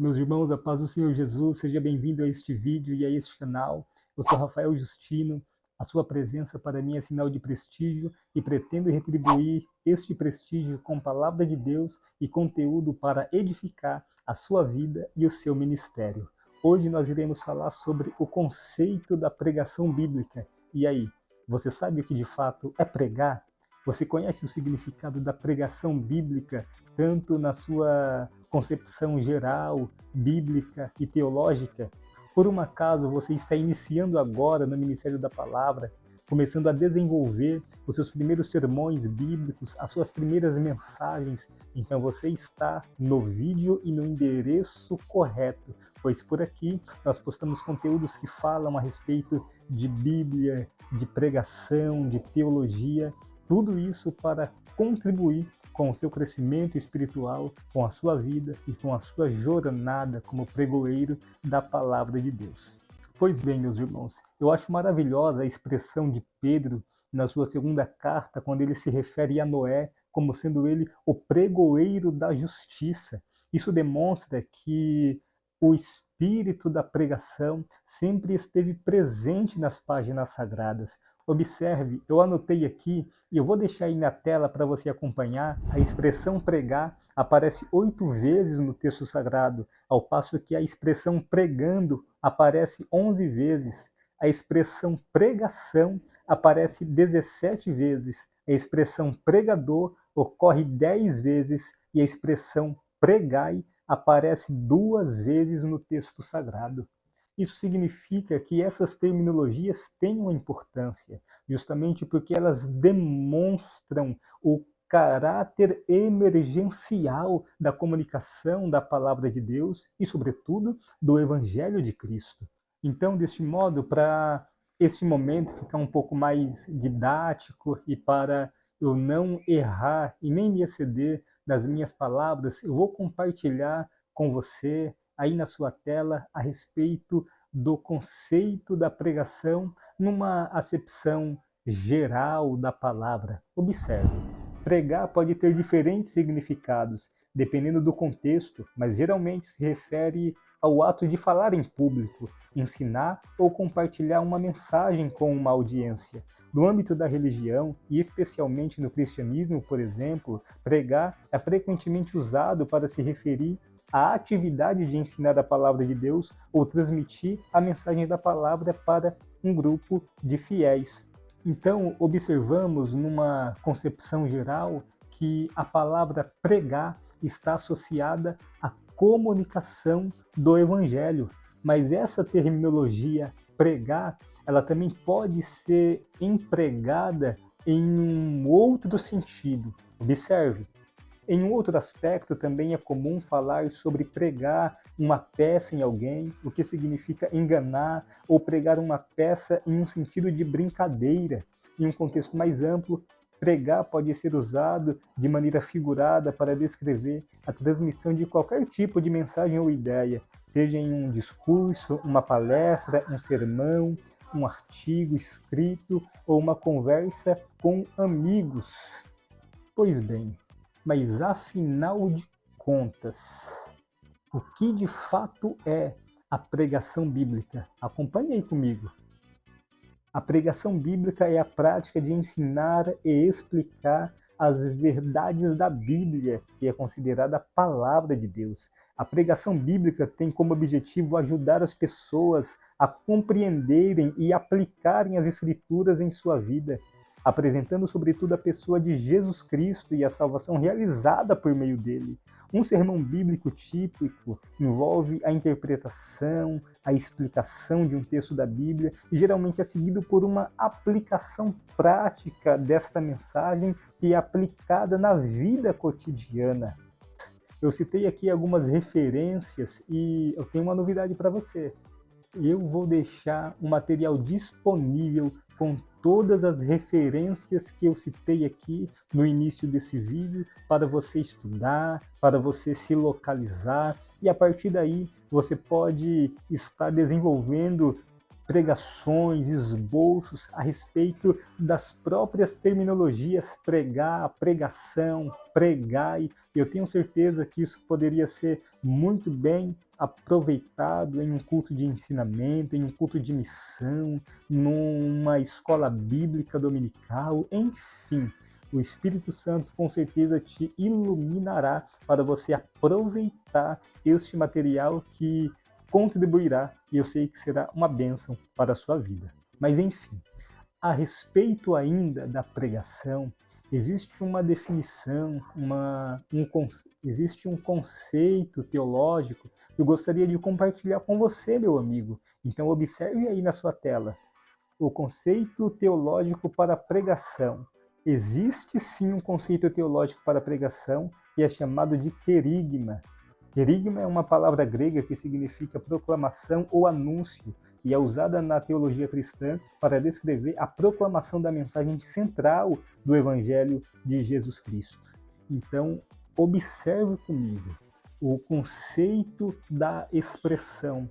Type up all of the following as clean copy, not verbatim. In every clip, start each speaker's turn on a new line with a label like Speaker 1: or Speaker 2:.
Speaker 1: Meus irmãos, a paz do Senhor Jesus, seja bem-vindo a este vídeo e a este canal. Eu sou Rafael Justino, a sua presença para mim é sinal de prestígio e pretendo retribuir este prestígio com palavra de Deus e conteúdo para edificar a sua vida e o seu ministério. Hoje nós iremos falar sobre o conceito da pregação bíblica. E aí, você sabe o que de fato é pregar? Você conhece o significado da pregação bíblica, tanto na sua concepção geral, bíblica e teológica? Por um acaso você está iniciando agora no Ministério da Palavra, começando a desenvolver os seus primeiros sermões bíblicos, as suas primeiras mensagens? Então você está no vídeo e no endereço correto, pois por aqui nós postamos conteúdos que falam a respeito de Bíblia, de pregação, de teologia, tudo isso para contribuir com o seu crescimento espiritual, com a sua vida e com a sua jornada como pregoeiro da palavra de Deus. Pois bem, meus irmãos, eu acho maravilhosa a expressão de Pedro na sua segunda carta, quando ele se refere a Noé como sendo ele o pregoeiro da justiça. Isso demonstra que o espírito da pregação sempre esteve presente nas páginas sagradas. Observe, eu anotei aqui e eu vou deixar aí na tela para você acompanhar. A expressão pregar aparece 8 vezes no texto sagrado, ao passo que a expressão pregando aparece 11 vezes. A expressão pregação aparece 17 vezes. A expressão pregador ocorre 10 vezes e a expressão pregai aparece 2 vezes no texto sagrado. Isso significa que essas terminologias têm uma importância, justamente porque elas demonstram o caráter emergencial da comunicação da palavra de Deus e, sobretudo, do Evangelho de Cristo. Então, deste modo, para este momento ficar um pouco mais didático e para eu não errar e nem me exceder nas minhas palavras, eu vou compartilhar com você aí na sua tela a respeito do conceito da pregação numa acepção geral da palavra. Observe, pregar pode ter diferentes significados, dependendo do contexto, mas geralmente se refere ao ato de falar em público, ensinar ou compartilhar uma mensagem com uma audiência. No âmbito da religião, e especialmente no cristianismo, por exemplo, pregar é frequentemente usado para se referir à atividade de ensinar a palavra de Deus ou transmitir a mensagem da palavra para um grupo de fiéis. Então, observamos numa concepção geral que a palavra pregar está associada à comunicação do evangelho, mas essa terminologia pregar, ela também pode ser empregada em um outro sentido. Observe, em um outro aspecto, também é comum falar sobre pregar uma peça em alguém, o que significa enganar, ou pregar uma peça em um sentido de brincadeira. Em um contexto mais amplo, pregar pode ser usado de maneira figurada para descrever a transmissão de qualquer tipo de mensagem ou ideia, seja em um discurso, uma palestra, um sermão, um artigo escrito ou uma conversa com amigos. Pois bem, mas afinal de contas, o que de fato é a pregação bíblica? Acompanhe aí comigo. A pregação bíblica é a prática de ensinar e explicar as verdades da Bíblia, que é considerada a palavra de Deus. A pregação bíblica tem como objetivo ajudar as pessoas a compreenderem e aplicarem as Escrituras em sua vida, apresentando sobretudo a pessoa de Jesus Cristo e a salvação realizada por meio dele. Um sermão bíblico típico envolve a interpretação, a explicação de um texto da Bíblia e geralmente é seguido por uma aplicação prática desta mensagem que é aplicada na vida cotidiana. Eu citei aqui algumas referências e eu tenho uma novidade para você. Eu vou deixar um material disponível com todas as referências que eu citei aqui no início desse vídeo para você estudar, para você se localizar e a partir daí você pode estar desenvolvendo pregações, esboços a respeito das próprias terminologias pregar, pregação, pregai. Eu tenho certeza que isso poderia ser muito bem aproveitado em um culto de ensinamento, em um culto de missão, numa escola bíblica dominical, enfim. O Espírito Santo com certeza te iluminará para você aproveitar este material que contribuirá e eu sei que será uma bênção para a sua vida. Mas enfim, a respeito ainda da pregação, existe uma definição, existe um conceito teológico que eu gostaria de compartilhar com você, meu amigo. Então observe aí na sua tela. O conceito teológico para a pregação. Existe sim um conceito teológico para a pregação que é chamado de querigma. Querigma é uma palavra grega que significa proclamação ou anúncio e é usada na teologia cristã para descrever a proclamação da mensagem central do Evangelho de Jesus Cristo. Então, observe comigo o conceito da expressão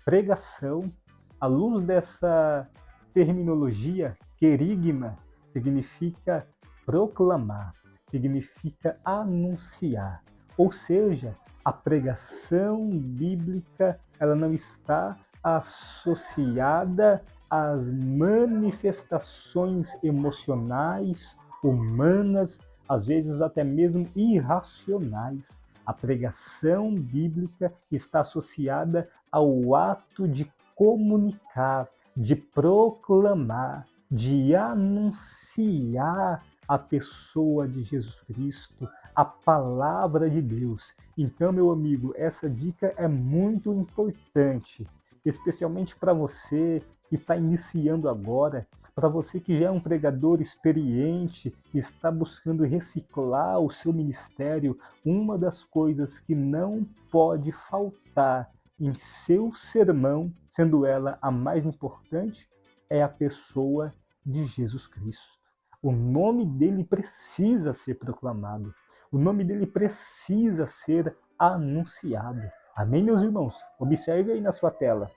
Speaker 1: pregação à luz dessa terminologia. Querigma significa proclamar, significa anunciar, ou seja, a pregação bíblica ela não está associada às manifestações emocionais, humanas, às vezes até mesmo irracionais. A pregação bíblica está associada ao ato de comunicar, de proclamar, de anunciar a pessoa de Jesus Cristo, a palavra de Deus. Então, meu amigo, essa dica é muito importante, especialmente para você que está iniciando agora, para você que já é um pregador experiente e está buscando reciclar o seu ministério. Uma das coisas que não pode faltar em seu sermão, sendo ela a mais importante, é a pessoa de Jesus Cristo. O nome dele precisa ser proclamado. O nome dele precisa ser anunciado. Amém, meus irmãos? Observe aí na sua tela.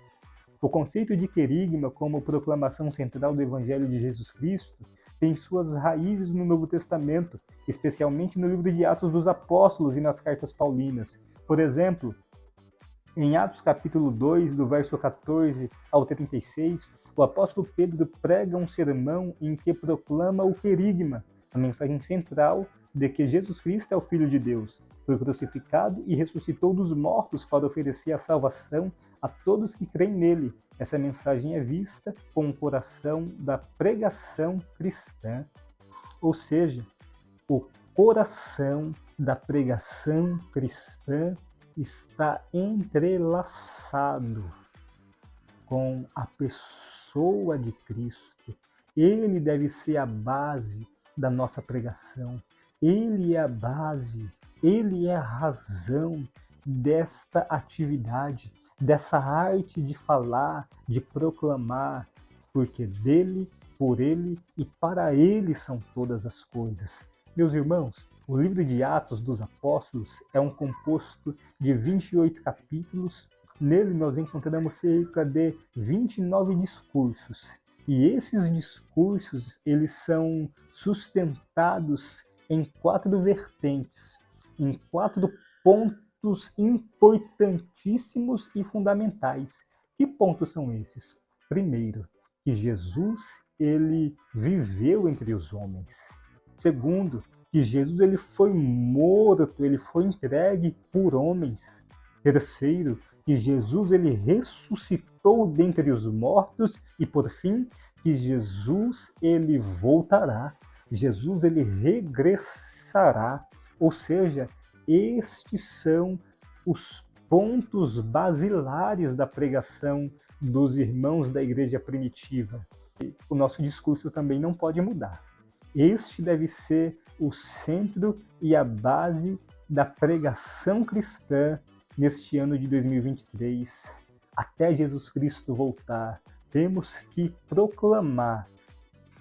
Speaker 1: O conceito de querigma como proclamação central do Evangelho de Jesus Cristo tem suas raízes no Novo Testamento, especialmente no livro de Atos dos Apóstolos e nas cartas paulinas. Por exemplo, em Atos capítulo 2, do verso 14 ao 36, o apóstolo Pedro prega um sermão em que proclama o querigma, a mensagem central de que Jesus Cristo é o Filho de Deus, foi crucificado e ressuscitou dos mortos para oferecer a salvação a todos que creem nele. Essa mensagem é vista com o coração da pregação cristã, ou seja, o coração da pregação cristã está entrelaçado com a pessoa de Cristo. Ele deve ser a base da nossa pregação. Ele é a base, ele é a razão desta atividade, dessa arte de falar, de proclamar, porque dele, por ele e para ele são todas as coisas. Meus irmãos, o livro de Atos dos Apóstolos é um composto de 28 capítulos. Nele nós encontramos cerca de 29 discursos. E esses discursos, eles são sustentados em 4 vertentes, em 4 pontos importantíssimos e fundamentais. Que pontos são esses? Primeiro, que Jesus, ele viveu entre os homens. Segundo, que Jesus ele foi morto, ele foi entregue por homens. Terceiro, que Jesus ele ressuscitou dentre os mortos e por fim, que Jesus ele voltará. Jesus ele regressará. Ou seja, estes são os pontos basilares da pregação dos irmãos da igreja primitiva. O nosso discurso também não pode mudar. Este deve ser o centro e a base da pregação cristã neste ano de 2023. Até Jesus Cristo voltar, temos que proclamar,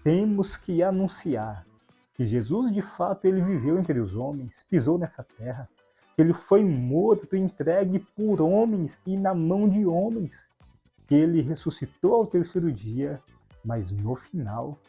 Speaker 1: temos que anunciar que Jesus de fato ele viveu entre os homens, pisou nessa terra, que ele foi morto, entregue por homens e na mão de homens. que ele ressuscitou ao terceiro dia, mas no final,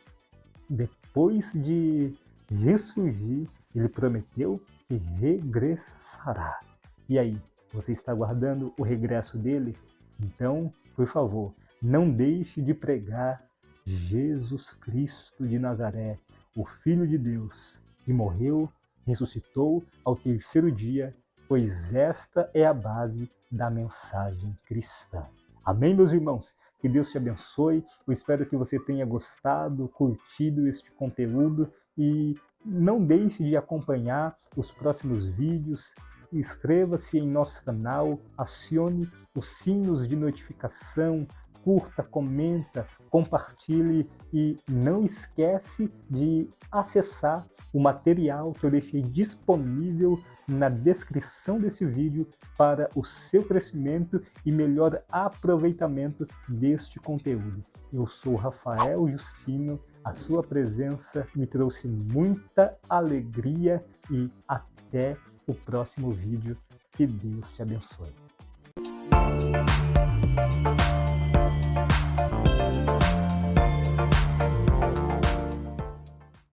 Speaker 1: depois de ressurgir, ele prometeu que regressará. E aí, você está aguardando o regresso dele? Então, por favor, não deixe de pregar Jesus Cristo de Nazaré, o Filho de Deus, que morreu, ressuscitou ao terceiro dia, pois esta é a base da mensagem cristã. Amém, meus irmãos? Que Deus te abençoe. Eu espero que você tenha gostado, curtido este conteúdo e não deixe de acompanhar os próximos vídeos. Inscreva-se em nosso canal, acione os sinos de notificação, curta, comenta, compartilhe e não esquece de acessar o material que eu deixei disponível na descrição desse vídeo para o seu crescimento e melhor aproveitamento deste conteúdo. Eu sou Rafael Justino, a sua presença me trouxe muita alegria e até o próximo vídeo. Que Deus te abençoe.